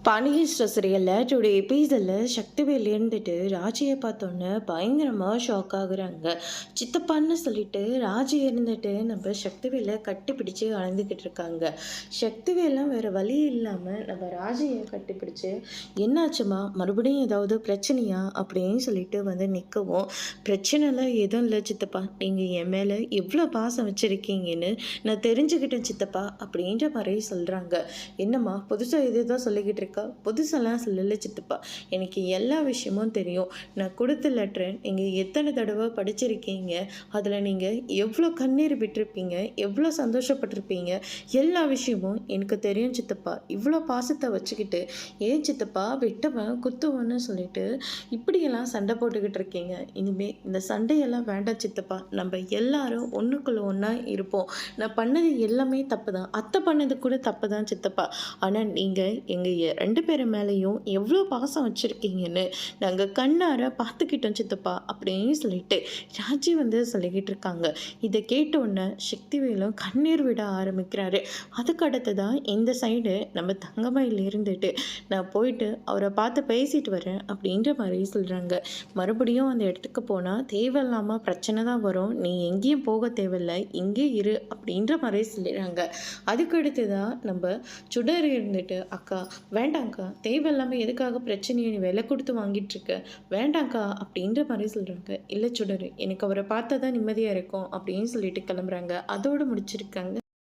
பாண்டிகேஸ்வர சீரியலில் டுடே எபிசோடில் சக்திவேல் இருந்துட்டு ராஜியை பார்த்தோன்னே பயங்கரமாக ஷாக் ஆகுறாங்க. சித்தப்பான்னு சொல்லிட்டு ராஜி இருந்துட்டு நம்ம சக்திவேலை கட்டிப்பிடிச்சு அழுந்துக்கிட்டு இருக்காங்க. சக்திவேலாம் வேறு வழி இல்லாமல் நம்ம ராஜியை கட்டிப்பிடிச்சு என்னாச்சுமா, மறுபடியும் ஏதாவது பிரச்சனையா அப்படின்னு சொல்லிட்டு வந்து நிற்கவும், பிரச்சனைலாம் எதுவும் இல்லை சித்தப்பா, நீங்கள் என் மேலே எவ்வளோ பாசம் வச்சுருக்கீங்கன்னு நான் தெரிஞ்சுக்கிட்டேன் சித்தப்பா அப்படின்ற மாதிரி சொல்கிறாங்க. என்னம்மா புதுசாக இது தான் சொல்லிக்கிட்டு இருக்கா? புதுசெல்லாம் சொல்லலை சித்தப்பா, எனக்கு எல்லா விஷயமும் தெரியும். நான் கொடுத்த லெட்டரை நீங்கள் எத்தனை தடவை படிச்சிருக்கீங்க, அதில் நீங்கள் எவ்வளோ கண்ணீர் விட்டுருப்பீங்க, எவ்வளோ சந்தோஷப்பட்டிருப்பீங்க, எல்லா விஷயமும் எனக்கு தெரியும் சித்தப்பா. இவ்வளோ பாசத்தை வச்சுக்கிட்டு ஏன் சித்தப்பா விட்டவன் குத்துவன்னு சொல்லிட்டு இப்படியெல்லாம் சண்டை போட்டுக்கிட்டு இருக்கீங்க? இனிமேல் இந்த சண்டையெல்லாம் வேண்டாம் சித்தப்பா, நம்ம எல்லாரும் ஒன்றுக்குள்ள ஒன்றா இருப்போம். நான் பண்ணது எல்லாமே தப்பு தான், அத்தை பண்ணது கூட தப்பு தான் சித்தப்பா. ஆனால் நீங்கள் எங்கள் ரெண்டு பேர் மேலேயும் எவ்வளோ பாசம் வச்சுருக்கீங்கன்னு நாங்கள் கண்ணார பார்த்துக்கிட்டோம் சித்தப்பா அப்படின்னு சொல்லிட்டு ராஜி வந்து சொல்லிக்கிட்டு இருக்காங்க. இதை கேட்டோன்னே சக்திவேலும் கண்ணீர் விட ஆரம்பிக்கிறாரு. அதுக்கு அடுத்து தான் இந்த சைடு நம்ம தங்கமயில் இருந்துட்டு நான் போயிட்டு அவரை பார்த்து பேசிட்டு வரேன் அப்படின்ற மாதிரி சொல்கிறாங்க. மறுபடியும் அந்த இடத்துக்கு போனால் தேவையில்லாமல் பிரச்சனை தான் வரும், நீ எங்கேயும் போக தேவையில்லை, இங்கே இரு அப்படின்ற மாதிரி சொல்லிடுறாங்க. அதுக்கு அடுத்து தான் நம்ம சுடர் இருந்துட்டு அக்கா வேண்டாங்க்கா, தேவையில்லாமல் எதுக்காக பிரச்சனையை நீ விலை கொடுத்து வாங்கிட்டு இருக்க, வேண்டாங்க்கா அப்படின்ற மாதிரி சொல்கிறாங்க. இல்லை சுடர், எனக்கு அவரை பார்த்தா தான் நிம்மதியாக இருக்கும் அப்படின்னு சொல்லிட்டு கிளம்புறாங்க. அதோடு முடிச்சிருக்காங்க.